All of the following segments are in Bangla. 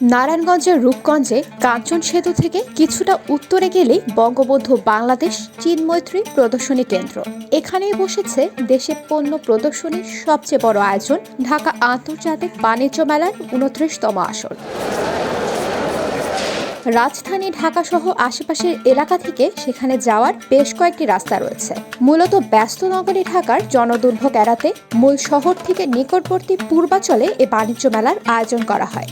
নারায়ণগঞ্জের রূপগঞ্জে কাঞ্চন সেতু থেকে কিছুটা উত্তরে গেলেই বঙ্গবন্ধু বাংলাদেশ চীন মৈত্রী প্রদর্শনী কেন্দ্র। এখানেই বসেছে দেশের পণ্য প্রদর্শনীর সবচেয়ে বড় আয়োজন, ঢাকা আন্তর্জাতিক বাণিজ্য মেলার 29তম আসর। রাজধানী ঢাকা সহ আশেপাশের এলাকা থেকে সেখানে যাওয়ার বেশ কয়েকটি রাস্তা রয়েছে। মূলত ব্যস্ত নগরী ঢাকার জনদুর্ভোগ এড়াতে মূল শহর থেকে নিকটবর্তী পূর্বাঞ্চলে এ বাণিজ্য মেলার আয়োজন করা হয়।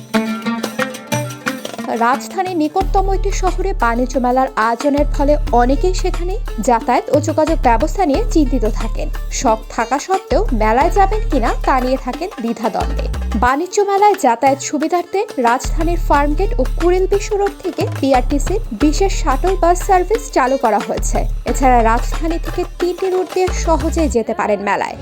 রাজধানীর নিকটতম একটি শহরে বাণিজ্য মেলার আয়োজনের ফলে অনেকেই সেখানে যাতায়াত ও যোগাযোগ ব্যবস্থা নিয়ে চিন্তিত থাকেন। শখ থাকা সত্ত্বেও মেলায় যাবেন কিনা তা নিয়ে থাকেন দ্বিধাদ্বন্দ্বে। বাণিজ্য মেলায় যাতায়াত সুবিধার্থে রাজধানীর ফার্মগেট ও কুড়িল বিশ্ব রোড থেকে বিআরটিসির বিশেষ শাটল বাস সার্ভিস চালু করা হয়েছে। এছাড়া রাজধানী থেকে 3টি রুট দিয়ে সহজেই যেতে পারেন মেলায়।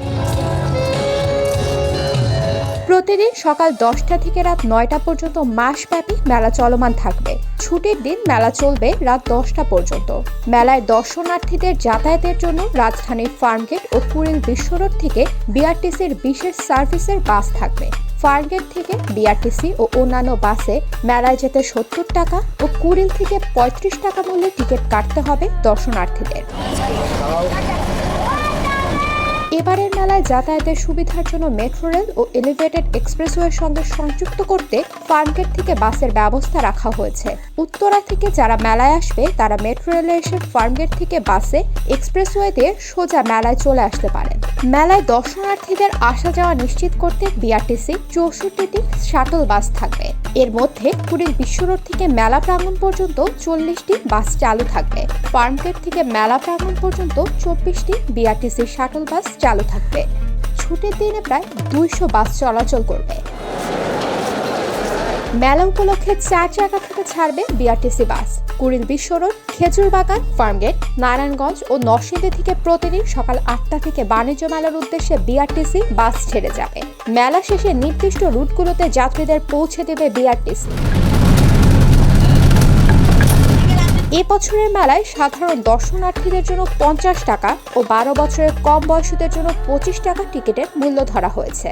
প্রতিদিন সকাল 10টা থেকে রাত 9টা পর্যন্ত মাসব্যাপী মেলা চলমান থাকবে। ছুটির দিন মেলা চলবে রাত 10টা পর্যন্ত। মেলায় দর্শনার্থীদের যাতায়াতের জন্য রাজধানীর ফার্মগেট ও কুড়িল বিশ্ব রোড থেকে বিআরটিসির বিশেষ সার্ভিসের বাস থাকবে। ফার্মগেট থেকে বিআরটিসি ও অন্যান্য বাসে মেলায় যেতে 70 টাকা ও কুড়িল থেকে 35 টাকা মূল্যে টিকিট কাটতে হবে দর্শনার্থীদের। এবারের মেলায় যাতায়াতের সুবিধার জন্য মেট্রো রেল ও এলিভেটেড এক্সপ্রেসওয়ের সঙ্গে সংযুক্ত করতে ফার্মগেট থেকে বাসের ব্যবস্থা রাখা হয়েছে। উত্তরা থেকে যারা মেলায় আসবে তারা মেট্রো রেলে এসে ফার্মগেট থেকে বাসে এক্সপ্রেসওয়ে দিয়ে সোজা মেলায় চলে আসতে পারেন। মেলায় দর্শনার্থীদের আসা যাওয়া নিশ্চিত করতে বিআরটিসি 64টি শাটল বাস থাকবে। এর মধ্যে কুড়িল বিশ্ব রোড থেকে মেলা প্রাঙ্গণ পর্যন্ত 40টি বাস চালু থাকবে। ফার্মগেট থেকে মেলা প্রাঙ্গণ পর্যন্ত 24টি বিআরটিসি শাটল বাস চালু থাকবে। ছুটির দিনে প্রায় 200 বাস চলাচল করবে। মেলা উপলক্ষে 4 জায়গা থেকে ছাড়বে BRTC bus. Kuril Bishwa road, Khejurbagan, Farmgate, Narayanganj ও নরসিংদী থেকে প্রতিদিন সকাল 8টা থেকে বাণিজ্য মেলার উদ্দেশ্যে বিআরটিসি বাস ছেড়ে যাবে। মেলা শেষে নির্দিষ্ট রুটগুলোতে যাত্রীদের পৌঁছে দেবে বিআরটিসি। এ বছরের মেলায় সাধারণ দর্শনার্থীদের জন্য 50 টাকা ও 12 বছরের কম বয়সীদের জন্য 25 টাকা টিকিটের মূল্য ধরা হয়েছে।